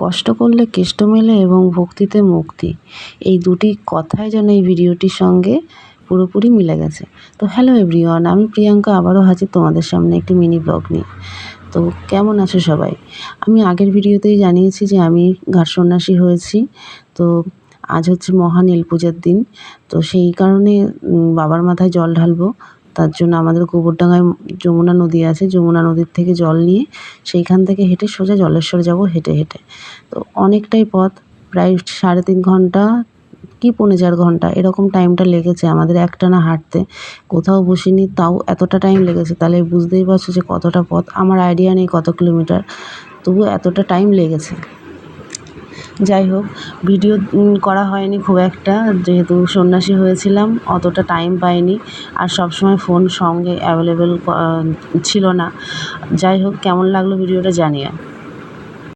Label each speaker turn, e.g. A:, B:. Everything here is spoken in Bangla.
A: কষ্ট করলে কেষ্ট মেলে এবং ভক্তিতে মুক্তি, এই দুটি কথাই যেন এই ভিডিওটির সঙ্গে পুরোপুরি মিলে গেছে। তো হ্যালো এভরিওয়ান, আমি প্রিয়াঙ্কা আবারও হাজির তোমাদের সামনে একটি মিনি ব্লগ নিয়ে। তো কেমন আছো সবাই? আমি আগের ভিডিওতেই জানিয়েছি যে আমি ঘাট সন্ন্যাসী হয়েছি। তো আজ হচ্ছে মহা নীল পূজার দিন। তো সেই কারণে বাবার মাথায় জল ঢালবো। তার জন্য আমাদের গোবরডাঙ্গায় যমুনা নদী আছে, যমুনা নদীর থেকে জল নিয়ে সেইখান থেকে হেঁটে সোজা জলেশ্বর যাব হেঁটে হেঁটে। তো অনেকটাই পথ, প্রায় 3.5 ঘন্টা কি 4.25 ঘন্টা এরকম টাইমটা লেগেছে আমাদের একটানা হাঁটতে। কোথাও বসিনি, তাও এতটা টাইম লেগেছে, তাহলে বুঝতেই পারছো যে কতটা পথ। আমার আইডিয়া নেই কত কিলোমিটার, তবু এতটা টাইম লেগেছে। যাই হোক, ভিডিও করা হয়নি খুব একটা, যেহেতু সন্ন্যাসী হয়েছিলাম অতটা টাইম পাইনি, আর সবসময় ফোন সঙ্গে অ্যাভেলেবেল ছিল না। যাই হোক, কেমন লাগলো ভিডিওটা জানিও।